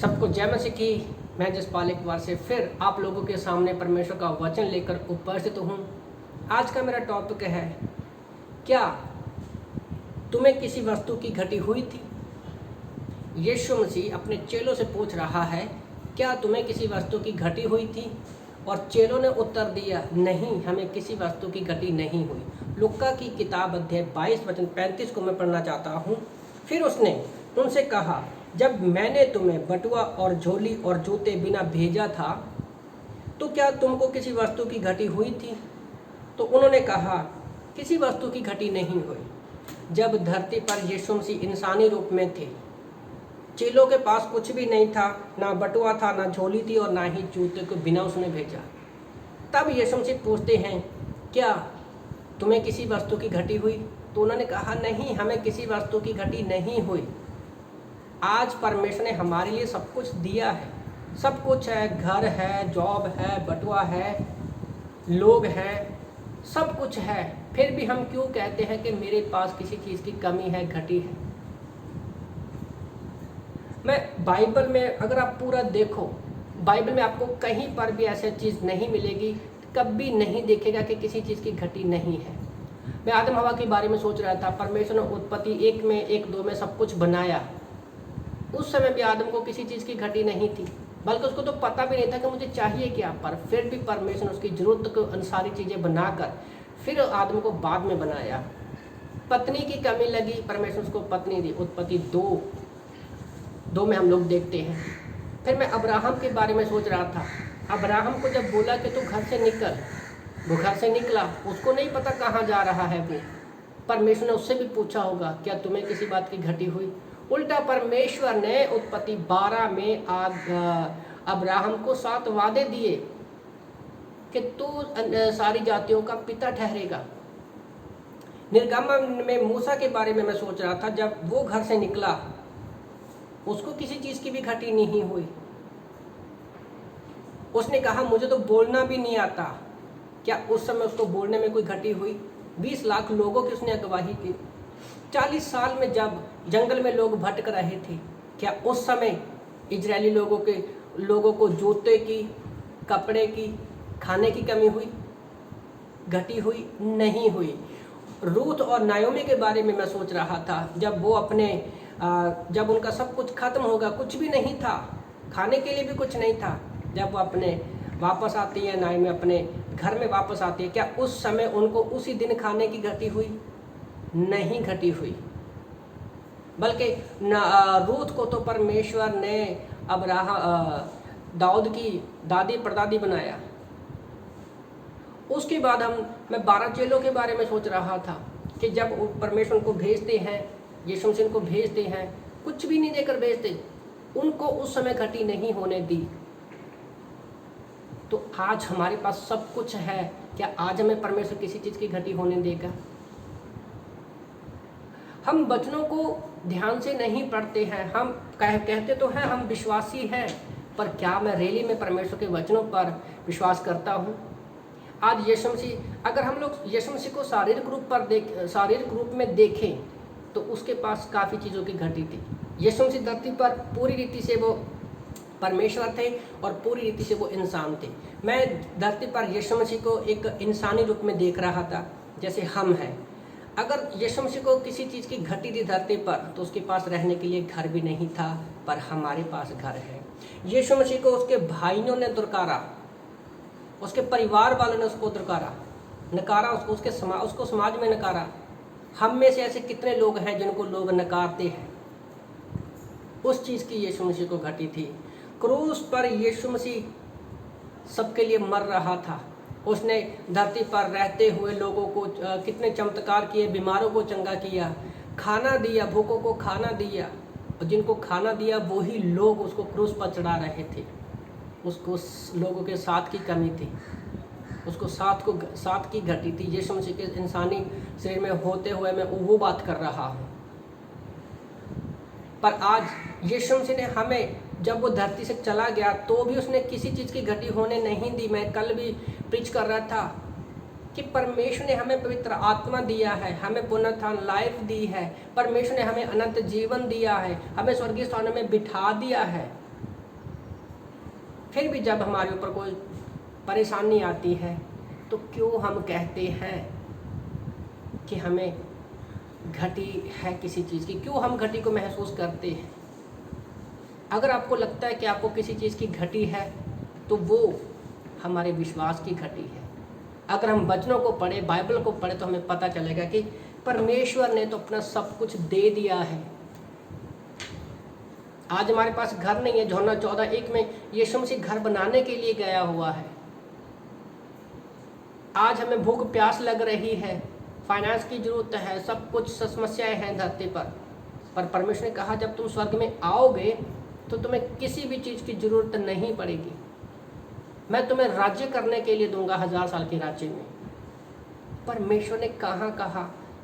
सबको जय मसीह की। मैं जसपाल एक बार से फिर आप लोगों के सामने परमेश्वर का वचन लेकर उपस्थित हूँ। आज का मेरा टॉपिक है, क्या तुम्हें किसी वस्तु की घटी हुई थी? यीशु मसीह अपने चेलों से पूछ रहा है, क्या तुम्हें किसी वस्तु की घटी हुई थी? और चेलों ने उत्तर दिया, नहीं, हमें किसी वस्तु की घटी नहीं हुई। लूका की किताब अध्याय 22 वचन 35 को मैं पढ़ना चाहता हूँ। फिर उसने उनसे कहा, जब मैंने तुम्हें बटुआ और झोली और जूते बिना भेजा था तो क्या तुमको किसी वस्तु की घटी हुई थी? तो उन्होंने कहा, किसी वस्तु की घटी नहीं हुई। जब धरती पर यीशु मसीह इंसानी रूप में थे, चेलों के पास कुछ भी नहीं था, ना बटुआ था, ना झोली थी और ना ही जूते को बिना उसने भेजा। तब यीशु मसीह पूछते हैं, क्या तुम्हें किसी वस्तु की घटी हुई? तो उन्होंने कहा, नहीं, हमें किसी वस्तु की घटी नहीं हुई। आज परमेश्वर ने हमारे लिए सब कुछ दिया है, सब कुछ है, घर है, जॉब है, बटुआ है, लोग हैं, सब कुछ है। फिर भी हम क्यों कहते हैं कि मेरे पास किसी चीज़ की कमी है, घटी है? मैं बाइबल में अगर आप पूरा देखो, बाइबल में आपको कहीं पर भी ऐसी चीज़ नहीं मिलेगी, कभी नहीं देखेगा कि किसी चीज़ की घटी नहीं है। मैं आदम हवा के बारे में सोच रहा था, परमेश्वर ने उत्पत्ति 1 में 1 2 में सब कुछ बनाया। उस समय भी आदम को किसी चीज़ की घटी नहीं थी, बल्कि उसको तो पता भी नहीं था कि मुझे चाहिए क्या। पर फिर भी परमेश्वर ने उसकी ज़रूरत को अनुसारी चीज़ें बनाकर फिर आदम को बाद में बनाया। पत्नी की कमी लगी, परमेश्वर उसको पत्नी दी। उत्पत्ति 2 में हम लोग देखते हैं। फिर मैं अब्राहम के बारे में सोच रहा था। अब्राहम को जब बोला कि तू घर से निकल, वो घर से निकला, उसको नहीं पता कहाँ जा रहा है वो। परमेश्वर ने उससे भी पूछा होगा, क्या तुम्हें किसी बात की घटी हुई? उल्टा परमेश्वर ने उत्पत्ति 12 में अब्राहम को 7 वादे दिए कि तू सारी जातियों का पिता ठहरेगा। निर्गमन में मूसा के बारे में मैं सोच रहा था, जब वो घर से निकला उसको किसी चीज़ की भी घटी नहीं हुई। उसने कहा, मुझे तो बोलना भी नहीं आता। क्या उस समय उसको बोलने में कोई घटी हुई? 20 लाख लोगों की उसने अगवाही की। 40 साल में जब जंगल में लोग भटक रहे थे, क्या उस समय इजरायली लोगों को जूते की, कपड़े की, खाने की कमी हुई? घटी हुई नहीं हुई। रूथ और नायोमी के बारे में मैं सोच रहा था, जब उनका सब कुछ खत्म होगा, कुछ भी नहीं था, खाने के लिए भी कुछ नहीं था, जब वो अपने वापस आती है, नायोमी अपने घर में वापस आती है, क्या उस समय उनको उसी दिन खाने की घटी हुई? नहीं घटी हुई। बल्कि रूथ को तो परमेश्वर ने दाऊद की दादी परदादी बनाया। उसके बाद मैं 12 चेलों के बारे में सोच रहा था कि जब परमेश्वर को भेजते हैं, यीशु मसीह को भेजते हैं, कुछ भी नहीं देकर भेजते, उनको उस समय घटी नहीं होने दी। तो आज हमारे पास सब कुछ है, क्या आज हमें परमेश्वर किसी चीज़ की घटी होने देगा? हम वचनों को ध्यान से नहीं पढ़ते हैं। हम कहते तो हैं हम विश्वासी हैं, पर क्या मैं रियली में परमेश्वर के वचनों पर विश्वास करता हूँ? आज यीशु मसीह, अगर हम लोग यीशु मसीह को शारीरिक रूप में देखें तो उसके पास काफ़ी चीज़ों की घटी थी। यीशु मसीह धरती पर पूरी रीति से वो परमेश्वर थे और पूरी रीति से वो इंसान थे। मैं धरती पर यीशु मसीह को एक इंसानी रूप में देख रहा था, जैसे हम हैं। अगर यीशु मसीह को किसी चीज़ की घटी थी धरती पर, तो उसके पास रहने के लिए घर भी नहीं था, पर हमारे पास घर है। यीशु मसीह को उसके भाइयों ने दुरकारा, उसके परिवार वालों ने उसको नकारा, उसको समाज में नकारा। हम में से ऐसे कितने लोग हैं जिनको लोग नकारते हैं? उस चीज़ की यीशु मसीह को घटी थी। क्रूस पर यीशु मसीह सबके लिए मर रहा था। उसने धरती पर रहते हुए लोगों को कितने चमत्कार किए, बीमारों को चंगा किया, खाना दिया, भूखों को खाना दिया, और जिनको खाना दिया वही लोग उसको क्रूस पर चढ़ा रहे थे। उसको लोगों के साथ की कमी थी, उसको साथ की घटी थी। यीशु मसीह के इंसानी शरीर में होते हुए मैं वो बात कर रहा हूँ। पर आज यीशु मसीह ने हमें, जब वो धरती से चला गया तो भी उसने किसी चीज़ की घटी होने नहीं दी। मैं कल भी प्रीच कर रहा था कि परमेश्वर ने हमें पवित्र आत्मा दिया है, हमें पुनरुत्थान लाइफ दी है, परमेश्वर ने हमें अनंत जीवन दिया है, हमें स्वर्गीय स्थानों में बिठा दिया है। फिर भी जब हमारे ऊपर कोई परेशानी आती है तो क्यों हम कहते हैं कि हमें घटी है किसी चीज़ की, क्यों हम घटी को महसूस करते हैं। अगर आपको लगता है कि आपको किसी चीज़ की घटी है तो वो हमारे विश्वास की घटी है। अगर हम वचनों को पढ़े, बाइबल को पढ़े, तो हमें पता चलेगा कि परमेश्वर ने तो अपना सब कुछ दे दिया है। आज हमारे पास घर नहीं है, यूहन्ना 14:1 में यीशु मसीह घर बनाने के लिए गया हुआ है। आज हमें भूख प्यास लग रही है, फाइनेंस की जरूरत है, सब कुछ समस्याएं हैं धरती पर परमेश्वर ने कहा जब तुम स्वर्ग में आओगे तो तुम्हें किसी भी चीज़ की जरूरत नहीं पड़ेगी। मैं तुम्हें राज्य करने के लिए दूंगा 1000 साल के राज्य में। परमेश्वर ने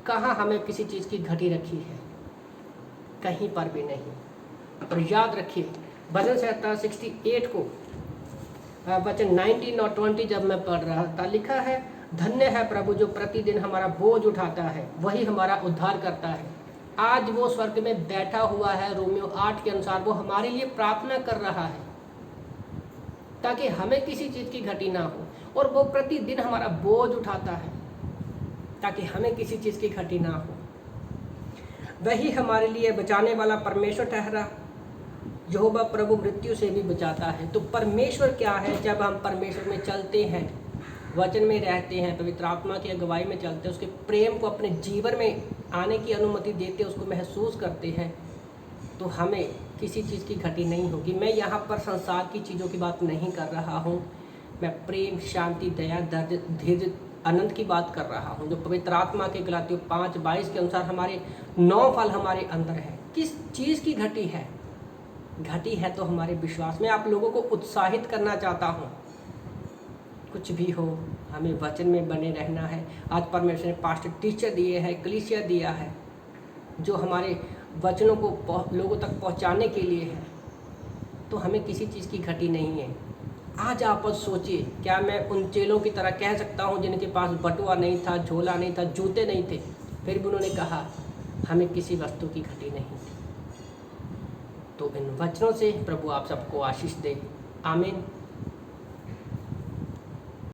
कहाँ हमें किसी चीज़ की घटी रखी है? कहीं पर भी नहीं। और याद रखिए, भजन संहिता 68 को वचन 19 और 20 जब मैं पढ़ रहा था, लिखा है, धन्य है प्रभु जो प्रतिदिन हमारा बोझ उठाता है, वही हमारा उद्धार करता है। आज वो स्वर्ग में बैठा हुआ है, रोमियो 8 के अनुसार वो हमारे लिए प्रार्थना कर रहा है ताकि हमें किसी चीज़ की घटी ना हो। और वो प्रतिदिन हमारा बोझ उठाता है ताकि हमें किसी चीज़ की घटी ना हो। वही हमारे लिए बचाने वाला परमेश्वर ठहरा। यहोवा प्रभु मृत्यु से भी बचाता है। तो परमेश्वर क्या है? जब हम परमेश्वर में चलते हैं, वचन में रहते हैं, पवित्र आत्मा की अगुवाई में चलते हैं, उसके प्रेम को अपने जीवन में आने की अनुमति देते हैं, उसको महसूस करते हैं, तो हमें किसी चीज़ की घटी नहीं होगी। मैं यहाँ पर संसार की चीज़ों की बात नहीं कर रहा हूँ, मैं प्रेम, शांति, दया, दर्द, धैर्य, आनंद की बात कर रहा हूँ, जो पवित्र आत्मा के गलातियों 5:22 के अनुसार हमारे 9 फल हमारे अंदर है। किस चीज़ की घटी है? घटी है तो हमारे विश्वास में। आप लोगों को उत्साहित करना चाहता हूँ, कुछ भी हो हमें वचन में बने रहना है। आज परमेश्वर ने पास्टर टीचर दिए हैं, कलीसिया दिया है, जो हमारे वचनों को लोगों तक पहुंचाने के लिए है। तो हमें किसी चीज़ की घटी नहीं है। आज आप सोचिए, क्या मैं उन चेलों की तरह कह सकता हूं जिनके पास बटुआ नहीं था, झोला नहीं था, जूते नहीं थे, फिर भी उन्होंने कहा हमें किसी वस्तु की घटी नहीं थी। तो इन वचनों से प्रभु आप सबको आशीष दे। आमीन।